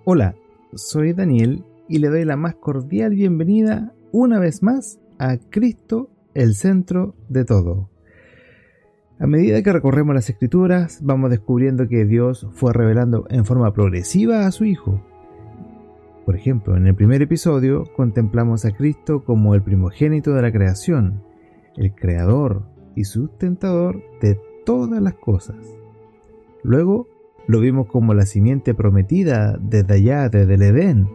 Hola, soy Daniel y le doy la más cordial bienvenida una vez más a Cristo, el centro de todo. A medida que recorremos las Escrituras, vamos descubriendo que Dios fue revelando en forma progresiva a su Hijo. Por ejemplo, en el primer episodio contemplamos a Cristo como el primogénito de la creación, el creador y sustentador de todas las cosas. Luego lo vimos como la simiente prometida desde allá, desde el Edén,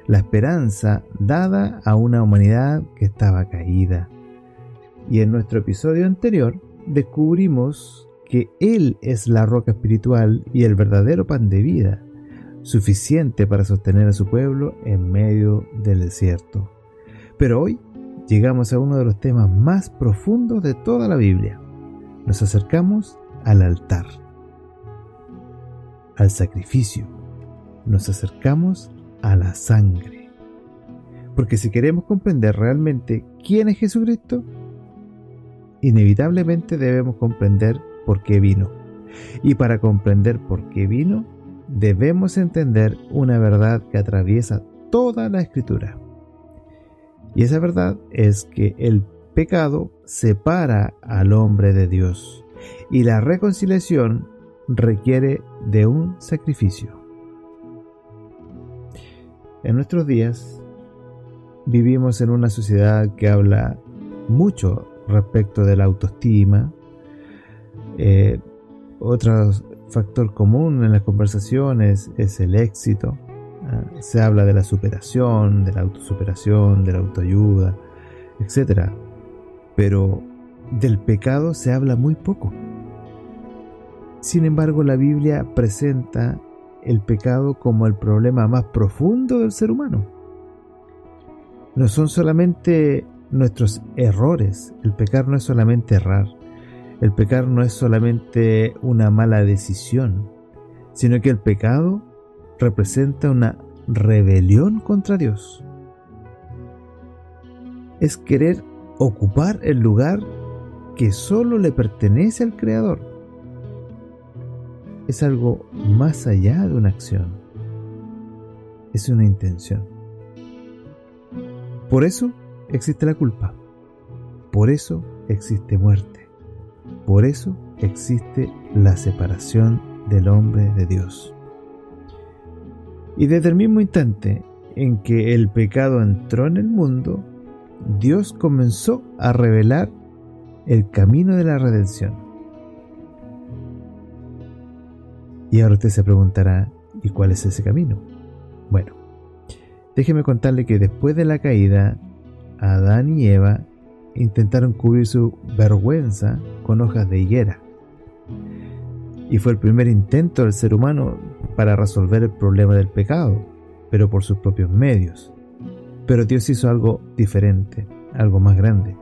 la esperanza dada a una humanidad que estaba caída. Y en nuestro episodio anterior descubrimos que Él es la roca espiritual y el verdadero pan de vida, suficiente para sostener a su pueblo en medio del desierto. Pero hoy llegamos a uno de los temas más profundos de toda la Biblia. Nos acercamos al altar, al sacrificio. Nos acercamos a la sangre. Porque si queremos comprender realmente quién es Jesucristo, inevitablemente debemos comprender por qué vino. Y para comprender por qué vino, debemos entender una verdad que atraviesa toda la Escritura. Y esa verdad es que el pecado separa al hombre de Dios y la reconciliación requiere de un sacrificio. En nuestros días vivimos en una sociedad que habla mucho respecto de la autoestima. Otro factor común en las conversaciones es el éxito. Se habla de la superación, de la autosuperación, de la autoayuda, etc. Pero del pecado se habla muy poco. Sin embargo, la Biblia presenta el pecado como el problema más profundo del ser humano. No son solamente nuestros errores. El pecar no es solamente errar. El pecar no es solamente una mala decisión, sino que el pecado representa una rebelión contra Dios. Es querer ocupar el lugar que solo le pertenece al Creador. Es algo más allá de una acción. Es una intención. Por eso existe la culpa. Por eso existe muerte. Por eso existe la separación del hombre de Dios. Y desde el mismo instante en que el pecado entró en el mundo, Dios comenzó a revelar el camino de la redención. Y ahora usted se preguntará, ¿y cuál es ese camino? Bueno, déjeme contarle que después de la caída, Adán y Eva intentaron cubrir su vergüenza con hojas de higuera. Y fue el primer intento del ser humano para resolver el problema del pecado, pero por sus propios medios. Pero Dios hizo algo diferente, algo más grande.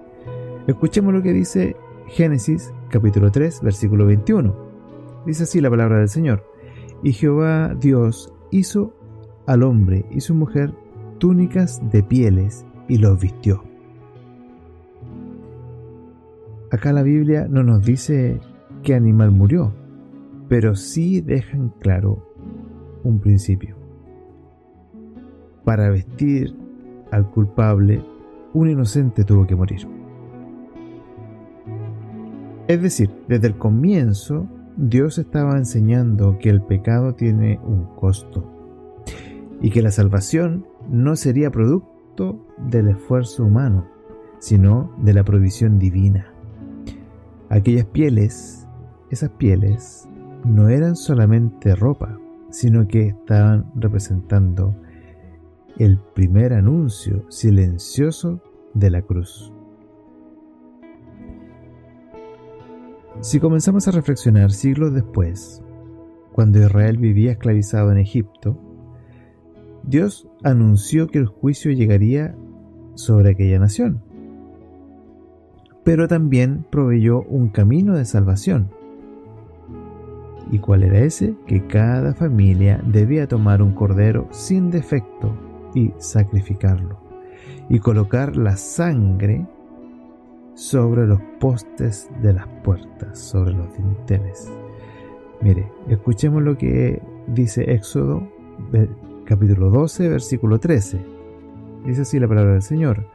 Escuchemos lo que dice Génesis capítulo 3, versículo 21. Dice así la palabra del Señor: Y Jehová Dios hizo al hombre y su mujer túnicas de pieles y los vistió. Acá la Biblia no nos dice qué animal murió, pero sí dejan claro un principio. Para vestir al culpable, un inocente tuvo que morir. Es decir, desde el comienzo, Dios estaba enseñando que el pecado tiene un costo y que la salvación no sería producto del esfuerzo humano, sino de la provisión divina. Aquellas pieles, esas pieles, no eran solamente ropa, sino que estaban representando el primer anuncio silencioso de la cruz. Si comenzamos a reflexionar siglos después, cuando Israel vivía esclavizado en Egipto, Dios anunció que el juicio llegaría sobre aquella nación, pero también proveyó un camino de salvación. ¿Y cuál era ese? Que cada familia debía tomar un cordero sin defecto y sacrificarlo, y colocar la sangre sobre los postes de las puertas, sobre los dinteles. Mire, escuchemos lo que dice Éxodo capítulo 12, versículo 13. Dice así la palabra del Señor: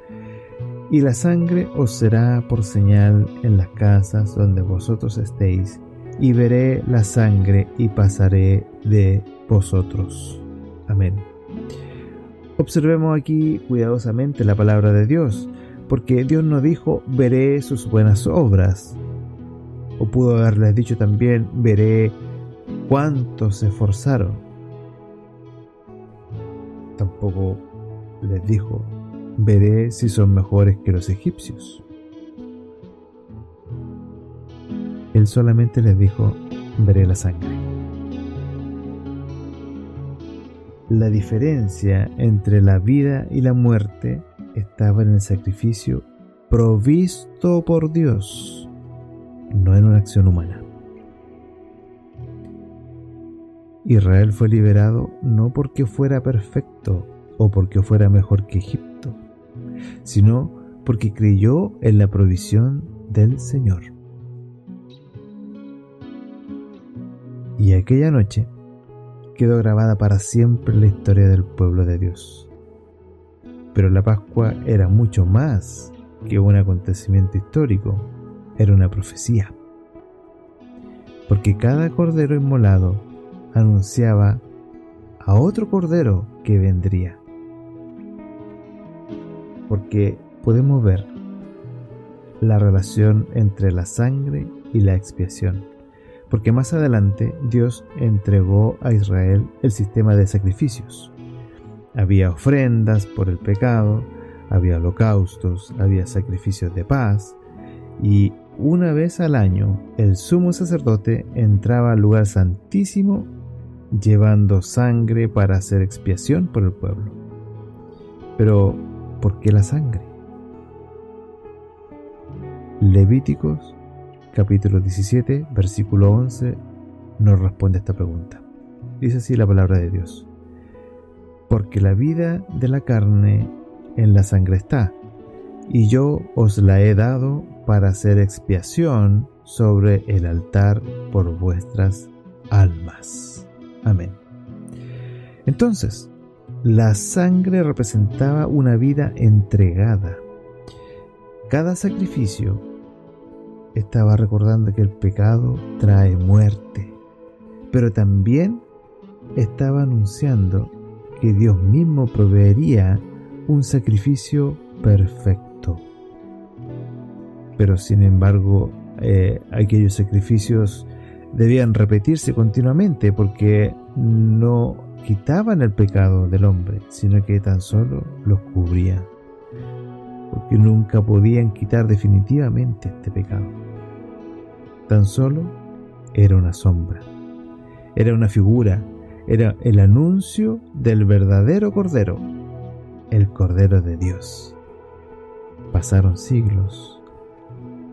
y la sangre os será por señal en las casas donde vosotros estéis, y veré la sangre y pasaré de vosotros. Amén. Observemos aquí cuidadosamente la palabra de Dios, porque Dios no dijo veré sus buenas obras, o pudo haberles dicho también veré cuántos se esforzaron. Tampoco les dijo veré si son mejores que los egipcios. Él solamente les dijo veré la sangre. La diferencia entre la vida y la muerte estaba en el sacrificio provisto por Dios, no en una acción humana. Israel fue liberado no porque fuera perfecto o porque fuera mejor que Egipto, sino porque creyó en la provisión del Señor. Y aquella noche quedó grabada para siempre en la historia del pueblo de Dios. Pero la Pascua era mucho más que un acontecimiento histórico, era una profecía. Porque cada cordero inmolado anunciaba a otro cordero que vendría. Porque podemos ver la relación entre la sangre y la expiación. Porque más adelante Dios entregó a Israel el sistema de sacrificios. Había ofrendas por el pecado, había holocaustos, había sacrificios de paz, y una vez al año el sumo sacerdote entraba al lugar santísimo llevando sangre para hacer expiación por el pueblo. Pero, ¿por qué la sangre? Levíticos capítulo 17, versículo 11 nos responde esta pregunta. Dice así la palabra de Dios: porque la vida de la carne en la sangre está, y yo os la he dado para hacer expiación sobre el altar por vuestras almas. Amén. Entonces, la sangre representaba una vida entregada. Cada sacrificio estaba recordando que el pecado trae muerte, pero también estaba anunciando que Dios mismo proveería un sacrificio perfecto. Pero sin embargo, aquellos sacrificios debían repetirse continuamente porque no quitaban el pecado del hombre, sino que tan solo los cubrían, porque nunca podían quitar definitivamente este pecado. Tan solo era una sombra, era una figura, era el anuncio del verdadero Cordero, el Cordero de Dios. Pasaron siglos,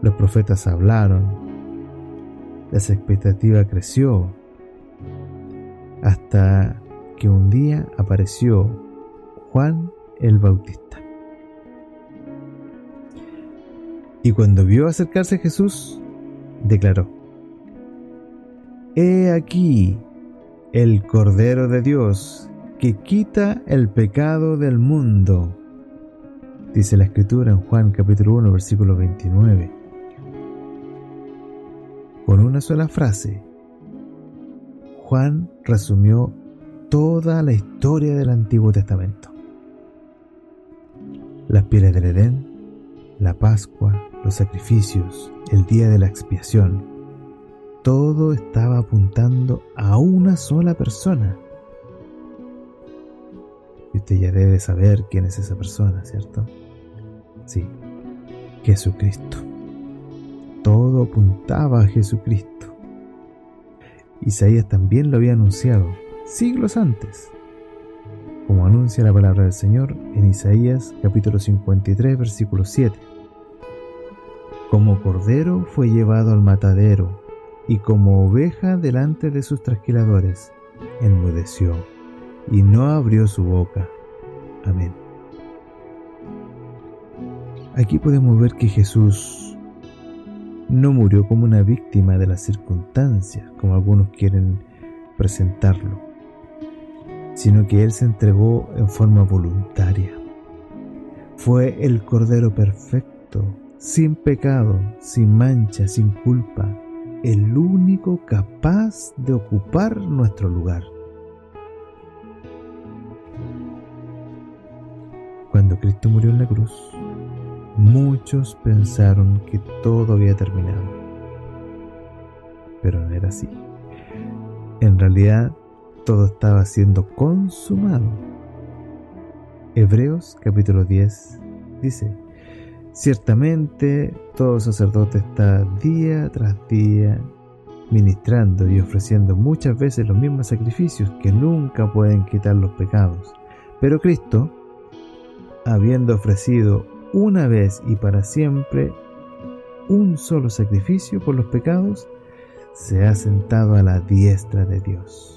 los profetas hablaron, la expectativa creció, hasta que un día apareció Juan el Bautista. Y cuando vio acercarse a Jesús, declaró: «He aquí el Cordero de Dios que quita el pecado del mundo», dice la Escritura en Juan capítulo 1, versículo 29. Con una sola frase, Juan resumió toda la historia del Antiguo Testamento. Las pieles del Edén, la Pascua, los sacrificios, el día de la expiación, todo estaba apuntando a una sola persona. Y usted ya debe saber quién es esa persona, ¿cierto? Sí, Jesucristo. Todo apuntaba a Jesucristo. Isaías también lo había anunciado siglos antes, como anuncia la palabra del Señor en Isaías capítulo 53, versículo 7. Como cordero fue llevado al matadero, y como oveja delante de sus trasquiladores, enmudeció, y no abrió su boca. Amén. Aquí podemos ver que Jesús no murió como una víctima de las circunstancias, como algunos quieren presentarlo, sino que Él se entregó en forma voluntaria. Fue el Cordero perfecto, sin pecado, sin mancha, sin culpa, el único capaz de ocupar nuestro lugar. Cuando Cristo murió en la cruz, muchos pensaron que todo había terminado, pero no era así. En realidad, todo estaba siendo consumado. Hebreos capítulo 10 dice: ciertamente todo sacerdote está día tras día ministrando y ofreciendo muchas veces los mismos sacrificios que nunca pueden quitar los pecados. Pero Cristo, habiendo ofrecido una vez y para siempre un solo sacrificio por los pecados, se ha sentado a la diestra de Dios.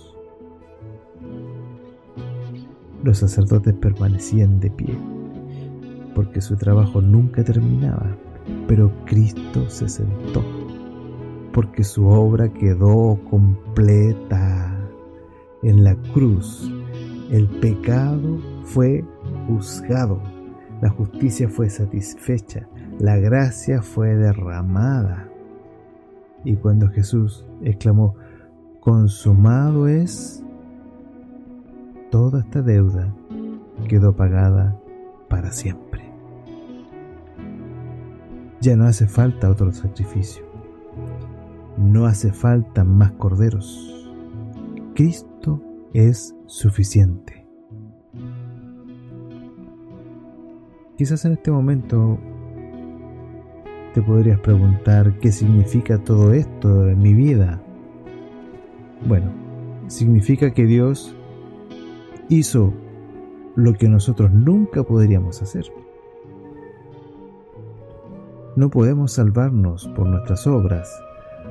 Los sacerdotes permanecían de pie, porque su trabajo nunca terminaba, pero Cristo se sentó, porque su obra quedó completa. En la cruz, el pecado fue juzgado, la justicia fue satisfecha, la gracia fue derramada. Y cuando Jesús exclamó: consumado es, toda esta deuda quedó pagada para siempre. Ya no hace falta otro sacrificio, no hace falta más corderos. Cristo es suficiente. Quizás en este momento te podrías preguntar: ¿qué significa todo esto en mi vida? Bueno, significa que Dios hizo lo que nosotros nunca podríamos hacer. No podemos salvarnos por nuestras obras,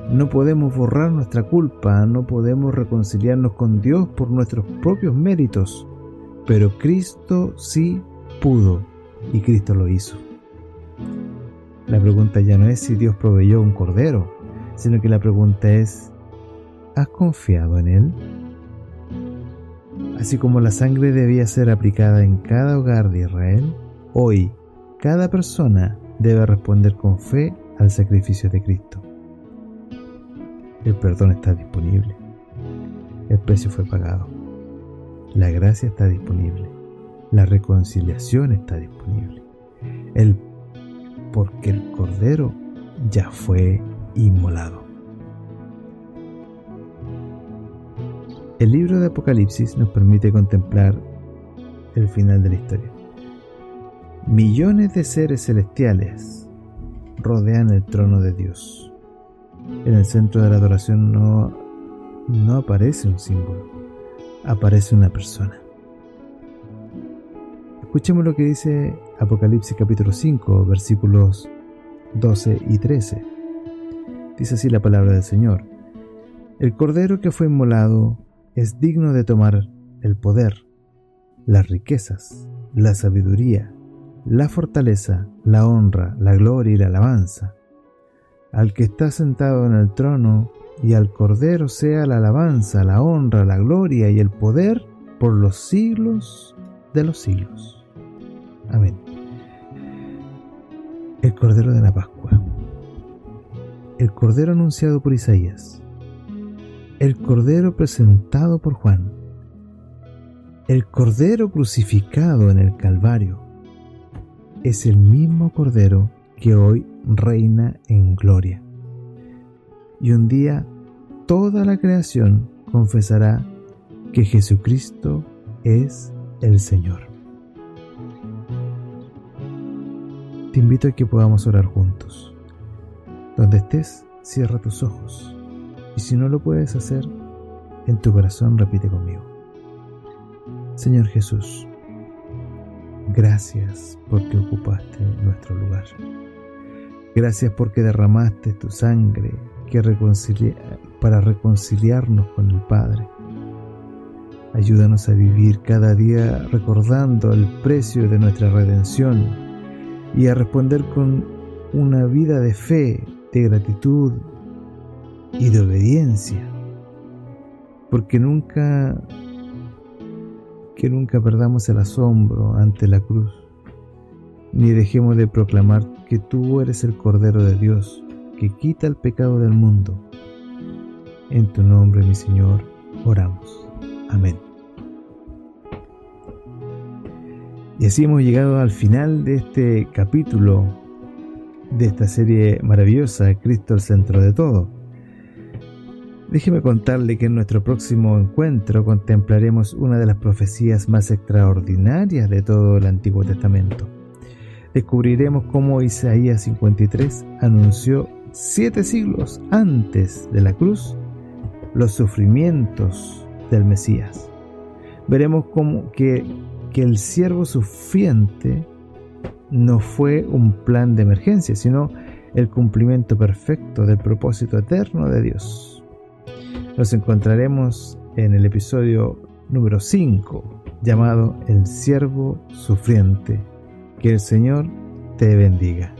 no podemos borrar nuestra culpa, no podemos reconciliarnos con Dios por nuestros propios méritos, pero Cristo sí pudo, y Cristo lo hizo. La pregunta ya no es si Dios proveyó un cordero, sino que la pregunta es: ¿has confiado en Él? Así como la sangre debía ser aplicada en cada hogar de Israel, hoy cada persona debe responder con fe al sacrificio de Cristo. El perdón está disponible, el precio fue pagado, la gracia está disponible, la reconciliación está disponible, porque el Cordero ya fue inmolado. El libro de Apocalipsis nos permite contemplar el final de la historia. Millones de seres celestiales rodean el trono de Dios. En el centro de la adoración no aparece un símbolo, aparece una persona. Escuchemos lo que dice Apocalipsis capítulo 5, versículos 12 y 13. Dice así la palabra del Señor: el Cordero que fue inmolado es digno de tomar el poder, las riquezas, la sabiduría, la fortaleza, la honra, la gloria y la alabanza. Al que está sentado en el trono y al Cordero sea la alabanza, la honra, la gloria y el poder por los siglos de los siglos. Amén. El Cordero de la Pascua, el Cordero anunciado por Isaías, el Cordero presentado por Juan, el Cordero crucificado en el Calvario, es el mismo Cordero que hoy reina en gloria. Y un día toda la creación confesará que Jesucristo es el Señor. Te invito a que podamos orar juntos. Donde estés, cierra tus ojos. Y si no lo puedes hacer, en tu corazón repite conmigo: Señor Jesús, gracias porque ocupaste nuestro lugar. Gracias porque derramaste tu sangre para reconciliarnos con el Padre. Ayúdanos a vivir cada día recordando el precio de nuestra redención y a responder con una vida de fe, de gratitud y de obediencia, porque nunca que nunca perdamos el asombro ante la cruz, ni dejemos de proclamar que tú eres el Cordero de Dios, que quita el pecado del mundo. En tu nombre, mi Señor, oramos. Amén. Y así hemos llegado al final de este capítulo de esta serie maravillosa, Cristo el centro de todo. Déjeme contarle que en nuestro próximo encuentro contemplaremos una de las profecías más extraordinarias de todo el Antiguo Testamento. Descubriremos cómo Isaías 53 anunció 7 siglos antes de la cruz los sufrimientos del Mesías. Veremos cómo que el siervo sufriente no fue un plan de emergencia, sino el cumplimiento perfecto del propósito eterno de Dios. Nos encontraremos en el episodio número 5, llamado El siervo sufriente. Que el Señor te bendiga.